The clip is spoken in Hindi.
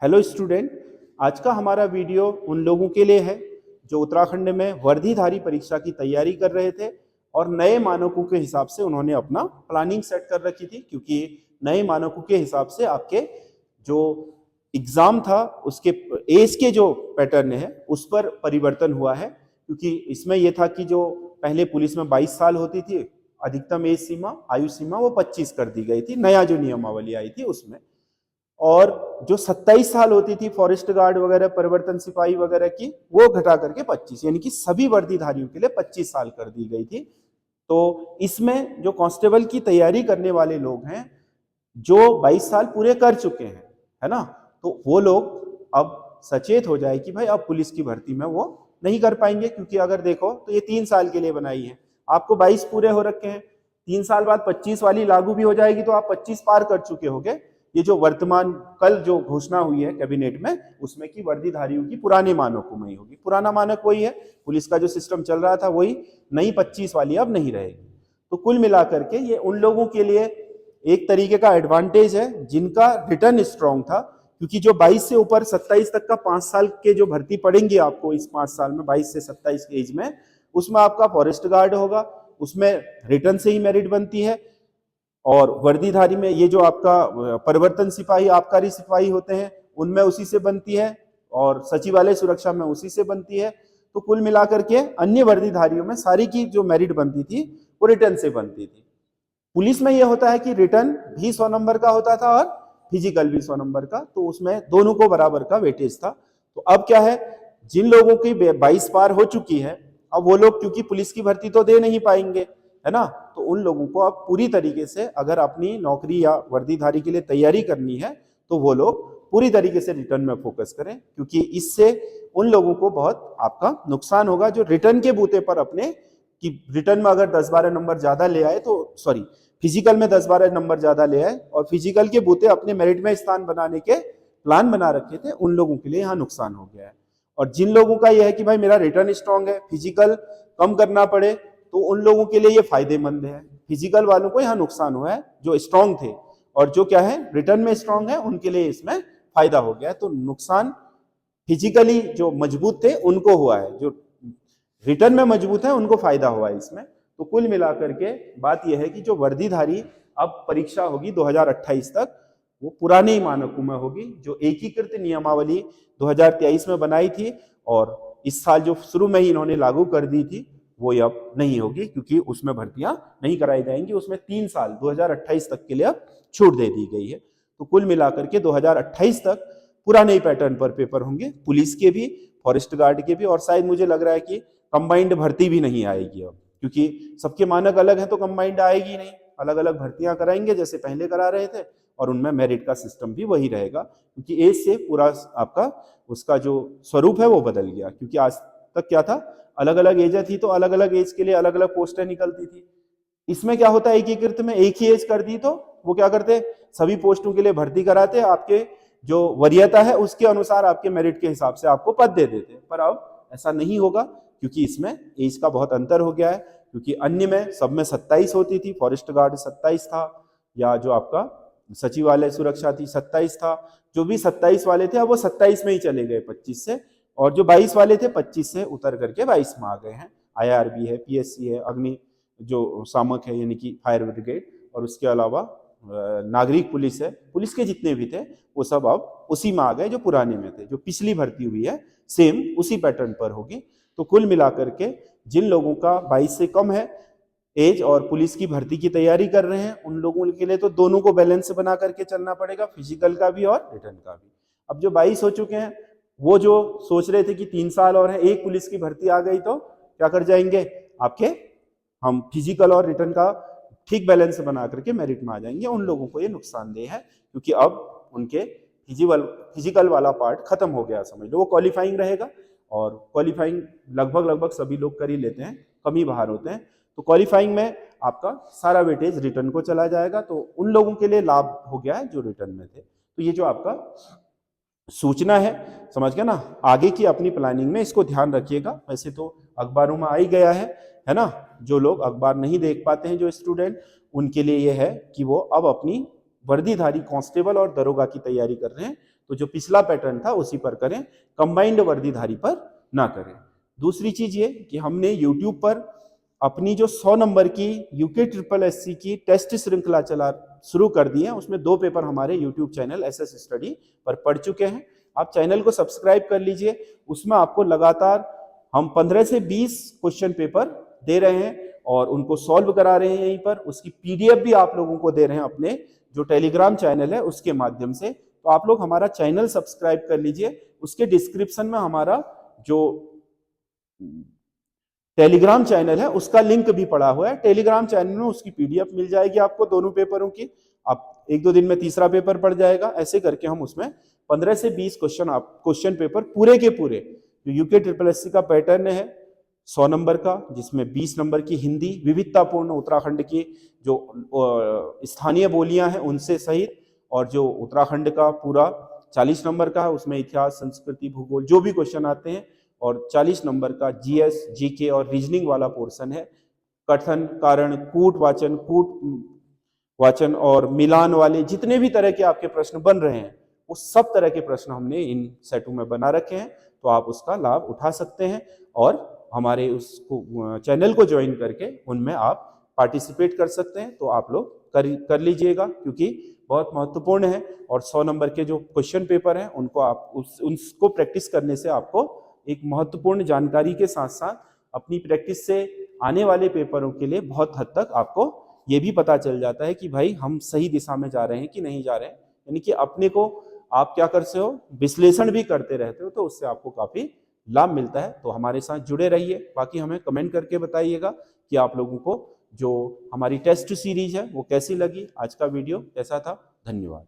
हेलो स्टूडेंट, आज का हमारा वीडियो उन लोगों के लिए है जो उत्तराखंड में वर्दीधारी परीक्षा की तैयारी कर रहे थे और नए मानकों के हिसाब से उन्होंने अपना प्लानिंग सेट कर रखी थी। क्योंकि नए मानकों के हिसाब से आपके जो एग्जाम था उसके एज के जो पैटर्न है उस पर परिवर्तन हुआ है। क्योंकि इसमें यह था कि जो पहले पुलिस में 22 साल होती थी, अधिकतम एज सीमा आयु सीमा वो 25 कर दी गई थी, नया जो नियमावली आई थी उसमें। और जो 27 साल होती थी फॉरेस्ट गार्ड वगैरह, परिवर्तन सिपाही वगैरह की, वो घटा करके 25, यानी कि सभी वर्दीधारियों के लिए 25 साल कर दी गई थी। तो इसमें जो कांस्टेबल की तैयारी करने वाले लोग हैं जो 22 साल पूरे कर चुके हैं, है ना, तो वो लोग अब सचेत हो जाए कि भाई अब पुलिस की भर्ती में वो नहीं कर पाएंगे। क्योंकि अगर देखो तो ये 3 साल के लिए बनाई है, आपको 22 पूरे हो रखे हैं, 3 साल बाद 25 वाली लागू भी हो जाएगी तो आप 25 पार कर चुके होगे। ये जो वर्तमान कल जो घोषणा हुई है कैबिनेट में, उसमें की वर्दीधारियों की पुराने मानकों में ही होगी। पुराना मानक वही है, पुलिस का जो सिस्टम चल रहा था वही, नई 25 वाली अब नहीं रहेगी। तो कुल मिलाकर के ये उन लोगों के लिए एक तरीके का एडवांटेज है जिनका रिटर्न स्ट्रांग था। क्योंकि जो 22 से ऊपर 27 तक का 5 साल के जो भर्ती पड़ेंगे आपको इस 5 साल में, 22 से 27 के एज में, उसमें आपका फॉरेस्ट गार्ड होगा, उसमें रिटर्न से ही मेरिट बनती है। और वर्दीधारी में ये जो आपका परिवर्तन सिपाही, आबकारी सिपाही होते हैं, उनमें उसी से बनती है, और सचिवालय सुरक्षा में उसी से बनती है। तो कुल मिलाकर के अन्य वर्दीधारियों में सारी की जो मेरिट बनती थी वो रिटर्न से बनती थी। पुलिस में यह होता है कि रिटर्न भी 100 नंबर का होता था और फिजिकल भी 100 नंबर का, तो उसमें दोनों को बराबर का वेटेज था। तो अब क्या है, जिन लोगों की 22 पार हो चुकी है, अब वो लोग क्योंकि पुलिस की भर्ती तो दे नहीं पाएंगे, है ना, तो उन लोगों को अब पूरी तरीके से अगर अपनी नौकरी या वर्दीधारी के लिए तैयारी करनी है तो वो लोग पूरी तरीके से रिटर्न में फोकस करें। क्योंकि इससे उन लोगों को बहुत आपका नुकसान होगा जो रिटर्न के बूते पर अपने, कि रिटर्न में अगर 10-12 नंबर ज्यादा ले आए, तो सॉरी, फिजिकल में 10-12 नंबर ज्यादा ले आए और फिजिकल के बूते अपने मेरिट में स्थान बनाने के प्लान बना रखे थे, उन लोगों के लिए यहाँ नुकसान हो गया है। और जिन लोगों का यह है कि भाई मेरा रिटर्न स्ट्रांग है, फिजिकल कम करना पड़े, तो उन लोगों के लिए ये फायदेमंद है। फिजिकल वालों को यहाँ नुकसान हुआ है जो स्ट्रांग थे, और जो क्या है रिटर्न में स्ट्रांग है उनके लिए इसमें फायदा हो गया है। तो नुकसान फिजिकली जो मजबूत थे उनको हुआ है, जो रिटर्न में मजबूत है उनको फायदा हुआ है इसमें। तो कुल मिलाकर के बात यह है कि जो वर्दीधारी अब परीक्षा होगी 2028 तक, वो पुराने ही मानकों में होगी, जो एकीकृत नियमावली 2023 में बनाई थी और इस साल जो शुरू में ही इन्होंने लागू कर दी थी, वो अब नहीं होगी। क्योंकि उसमें भर्तियां नहीं कराई जाएंगी, उसमें 3 साल 2028 तक के लिए अब छूट दे दी गई है। तो कुल मिलाकर के 2028 तक पुराने ही पैटर्न पर पेपर होंगे, पुलिस के भी, फॉरेस्ट गार्ड के भी, और शायद मुझे लग रहा है कि कंबाइंड भर्ती भी नहीं आएगी अब। क्योंकि सबके मानक अलग है तो कंबाइंड आएगी नहीं, अलग अलग भर्तियां कराएंगे जैसे पहले करा रहे थे, और उनमें मेरिट का सिस्टम भी वही रहेगा। क्योंकि एज से पूरा आपका उसका जो स्वरूप है वो बदल गया। क्योंकि आज तक क्या था, अलग अलग एजें थी तो अलग अलग एज के लिए अलग अलग पोस्टें निकलती थी। इसमें क्या होता है, एकीकृत में एक ही एज कर दी तो वो क्या करते, सभी पोस्टों के लिए भर्ती कराते, आपके जो वरीयता है उसके अनुसार आपके मेरिट के हिसाब से आपको पद दे देते। पर अब ऐसा नहीं होगा, क्योंकि इसमें एज का बहुत अंतर हो गया है। क्योंकि अन्य में सब में 27 होती थी, फॉरेस्ट गार्ड 27 था, या जो आपका सचिवालय सुरक्षा थी 27 था। जो भी 27 वाले थे अब वो 27 में ही चले गए 25 से, और जो 22 वाले थे 25 से उतर करके 22 में आ गए हैं। IRB है, PSC है, अग्नि जो शामक है यानी कि फायर ब्रिगेड, और उसके अलावा नागरिक पुलिस है, पुलिस के जितने भी थे वो सब अब उसी में आ गए जो पुराने में थे। जो पिछली भर्ती हुई है सेम उसी पैटर्न पर होगी। तो कुल मिलाकर के जिन लोगों का 22 से कम है एज और पुलिस की भर्ती की तैयारी कर रहे हैं, उन लोगों के लिए तो दोनों को बैलेंस बना करके चलना पड़ेगा, फिजिकल का भी और रिटर्न का भी। अब जो 22 हो चुके हैं, वो जो सोच रहे थे कि 3 साल और है, एक पुलिस की भर्ती आ गई तो क्या कर जाएंगे आपके, हम फिजिकल और रिटर्न का ठीक बैलेंस बना करके मेरिट में आ जाएंगे, उन लोगों को ये नुकसानदेह है। क्योंकि अब उनके फिजिकल वाला पार्ट खत्म हो गया, समझ लो। वो क्वालिफाइंग रहेगा, और क्वालिफाइंग लगभग लगभग सभी लोग कर ही लेते हैं, कम ही बाहर होते हैं। तो क्वालिफाइंग में आपका सारा वेटेज रिटर्न को चला जाएगा, तो उन लोगों के लिए लाभ हो गया है जो रिटर्न में थे। तो ये जो आपका सूचना है, समझ गया ना, आगे की अपनी प्लानिंग में इसको ध्यान रखिएगा। वैसे तो अखबारों में आ ही गया है ना। जो लोग अखबार नहीं देख पाते हैं, जो स्टूडेंट, उनके लिए यह है कि वो अब अपनी वर्दीधारी कांस्टेबल और दरोगा की तैयारी कर रहे हैं, तो जो पिछला पैटर्न था उसी पर करें, कंबाइंड वर्दीधारी पर ना करें। दूसरी चीज ये कि हमने यूट्यूब पर अपनी जो 100 नंबर की यूके ट्रिपल एससी की टेस्ट श्रृंखला चला शुरू कर दी है, उसमें 2 पेपर हमारे यूट्यूब चैनल एसएस स्टडी पर पढ़ चुके हैं। आप चैनल को सब्सक्राइब कर लीजिए, उसमें आपको लगातार हम 15 से 20 क्वेश्चन पेपर दे रहे हैं और उनको सॉल्व करा रहे हैं यहीं पर। उसकी पीडीएफ भी आप लोगों को दे रहे हैं अपने जो टेलीग्राम चैनल है उसके माध्यम से। तो आप लोग हमारा चैनल सब्सक्राइब कर लीजिए, उसके डिस्क्रिप्शन में हमारा जो टेलीग्राम चैनल है उसका लिंक भी पड़ा हुआ है। टेलीग्राम चैनल में उसकी पीडीएफ मिल जाएगी आपको दोनों पेपरों की। आप 1-2 दिन में तीसरा पेपर पड़ जाएगा। ऐसे करके हम उसमें 15 से 20 क्वेश्चन पेपर पूरे के पूरे जो यूके ट्रिपल एससी का पैटर्न है 100 नंबर का, जिसमें 20 नंबर की हिंदी विविधतापूर्ण उत्तराखंड की जो स्थानीय बोलियां हैं उनसे सहित, और जो उत्तराखंड का पूरा 40 नंबर का है उसमें इतिहास, संस्कृति, भूगोल जो भी क्वेश्चन आते हैं, और 40 नंबर का जीएस, जीके और रीजनिंग वाला पोर्शन है। कथन, कारण, कूट वाचन और मिलान वाले जितने भी तरह के आपके प्रश्न बन रहे हैं वो सब तरह के प्रश्न हमने इन सेटों में बना रखे हैं। तो आप उसका लाभ उठा सकते हैं और हमारे उसको चैनल को ज्वाइन करके उनमें आप पार्टिसिपेट कर सकते हैं। तो आप लोग कर लीजिएगा, क्योंकि बहुत महत्वपूर्ण है। और 100 नंबर के जो क्वेश्चन पेपर हैं उनको आप उसको प्रैक्टिस करने से आपको एक महत्वपूर्ण जानकारी के साथ साथ अपनी प्रैक्टिस से आने वाले पेपरों के लिए बहुत हद तक आपको ये भी पता चल जाता है कि भाई हम सही दिशा में जा रहे हैं कि नहीं जा रहे हैं। यानी कि अपने को आप क्या करते हो, विश्लेषण भी करते रहते हो, तो उससे आपको काफी लाभ मिलता है। तो हमारे साथ जुड़े रहिए। बाकी हमें कमेंट करके बताइएगा कि आप लोगों को जो हमारी टेस्ट सीरीज है वो कैसी लगी, आज का वीडियो कैसा था। धन्यवाद।